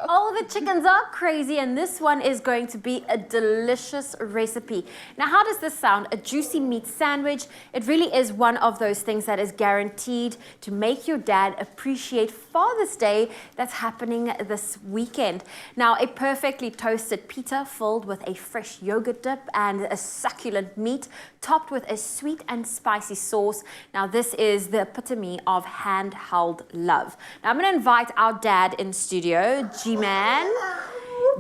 All the chickens are crazy, and this one is going to be a delicious recipe. Now, how does this sound? A juicy meat sandwich. It really is one of those things that is guaranteed to make your dad appreciate Father's Day that's happening this weekend. Now, a perfectly toasted pita filled with a fresh yogurt dip and a succulent meat topped with a sweet and spicy sauce. Now, this is the epitome of handheld love. Now, I'm going to invite our dad in studio. G-Man.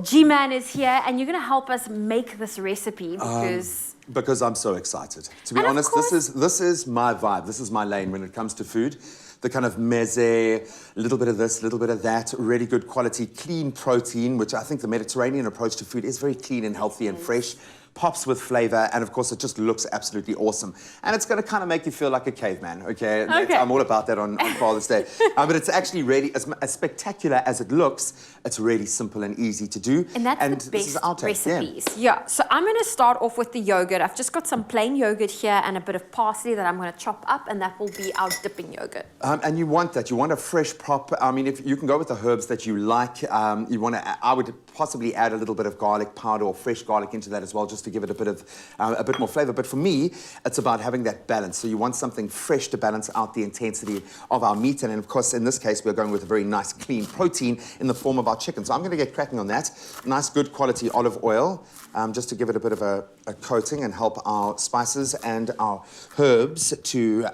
G-Man is here, and you're going to help us make this recipe because I'm so excited. To be honest, this is my vibe. This is my lane when it comes to food. The kind of meze, a little bit of this, a little bit of that, really good quality, clean protein, which I think the Mediterranean approach to food is very clean and healthy and fresh. Pops with flavor, and of course it just looks absolutely awesome. And it's going to kind of make you feel like a caveman, okay? I'm all about that on Father's Day. But it's actually really, as spectacular as it looks, it's really simple and easy to do. And that's the best recipes. Yeah, so I'm going to start off with the yogurt. I've just got some plain yogurt here and a bit of parsley that I'm going to chop up, and that will be our dipping yogurt. And you want that. You want a fresh pop. I mean, if you can go with the herbs that you like. You want to, I would possibly add a little bit of garlic powder or fresh garlic into that as well, just to give it a bit more flavor. But for me, it's about having that balance. So you want something fresh to balance out the intensity of our meat. And of course, in this case, we're going with a very nice, clean protein in the form of our chicken. So I'm going to get cracking on that. Nice, good quality olive oil, just to give it a bit of a coating and help our spices and our herbs to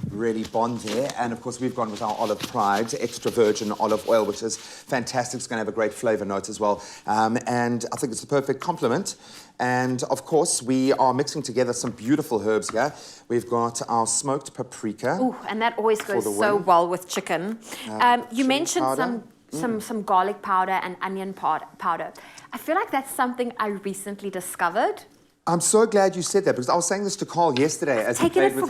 really bond there. And of course, we've gone with our Olive Pride extra virgin olive oil, which is fantastic. It's going to have a great flavor note as well. And I think it's the perfect complement. And of course, we are mixing together some beautiful herbs here. We've got our smoked paprika. Ooh, and that always goes so well with chicken. You mentioned some garlic powder and onion powder. I feel like that's something I recently discovered. I'm so glad you said that, because I was saying this to Carl yesterday as he played with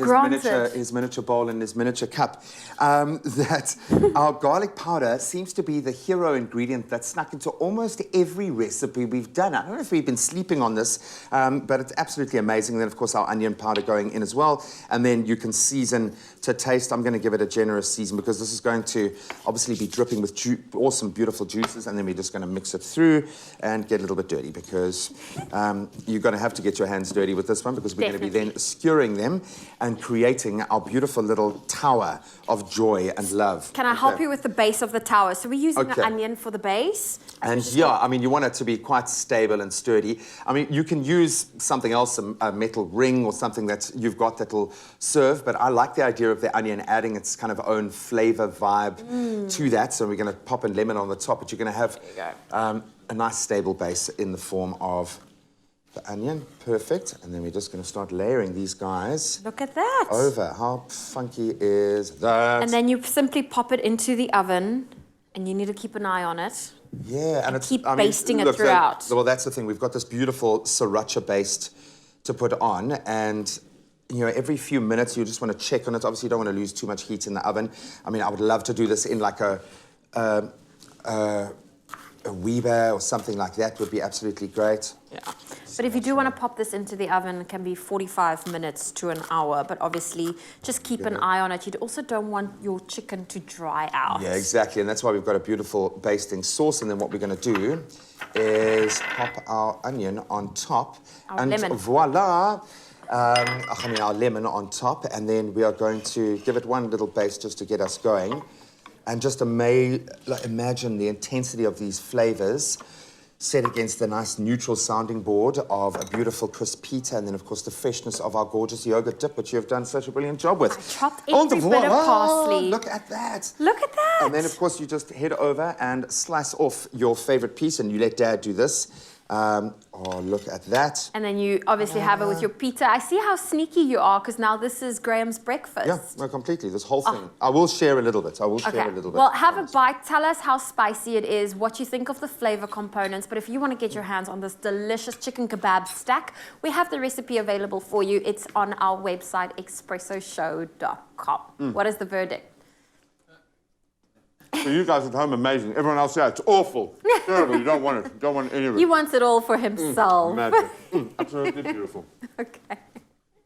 his miniature bowl and his miniature cup, that our garlic powder seems to be the hero ingredient that's snuck into almost every recipe we've done. I don't know if we've been sleeping on this, but it's absolutely amazing. And then, of course, our onion powder going in as well. And then you can season to taste. I'm going to give it a generous season, because this is going to obviously be dripping with awesome, beautiful juices. And then we're just going to mix it through and get a little bit dirty, because you're going to have to get your hands dirty with this one, because we're going to be then skewering them and creating our beautiful little tower of joy and love. Can I help you with the base of the tower? So we're using the onion for the base. And yeah, I mean, you want it to be quite stable and sturdy. I mean, you can use something else, a metal ring or something that you've got that'll serve, but I like the idea of the onion adding its kind of own flavor vibe to that. So we're going to pop a lemon on the top, but you're going to have a nice stable base in the form of the onion. Perfect. And then we're just going to start layering these guys. Look at that. Over. How funky is that? And then you simply pop it into the oven, and you need to keep an eye on it. Yeah, and keep basting it throughout. Well, that's the thing. We've got this beautiful sriracha paste to put on, and you know, every few minutes you just want to check on it. Obviously, you don't want to lose too much heat in the oven. I mean, I would love to do this in like a Weber or something like that would be absolutely great. Yeah. But if you do want to pop this into the oven, it can be 45 minutes to an hour. But obviously, just keep an eye on it. You also don't want your chicken to dry out. Yeah, exactly. And that's why we've got a beautiful basting sauce. And then what we're going to do is pop our onion on top. Our lemon. Voila. Our lemon on top. And then we are going to give it one little base just to get us going. And just imagine the intensity of these flavors set against the nice neutral sounding board of a beautiful crisp pita, and then of course the freshness of our gorgeous yogurt dip, which you have done such a brilliant job with. I chopped every bit of parsley. Look at that. Look at that. And then of course you just head over and slice off your favorite piece, and you let Dad do this. Oh, look at that. And then you obviously have it with your pita. I see how sneaky you are, because now this is Graham's breakfast. Yeah, no, completely. This whole thing. I will share a little bit. Well, have a bite. Tell us how spicy it is, what you think of the flavor components. But if you want to get your hands on this delicious chicken kebab stack, we have the recipe available for you. It's on our website, expressoshow.com. What is the verdict? For you guys at home, amazing. Everyone else, yeah, it's awful. Terrible. You don't want it. You don't want any of it. He wants it all for himself. Magic. Absolutely beautiful. Okay.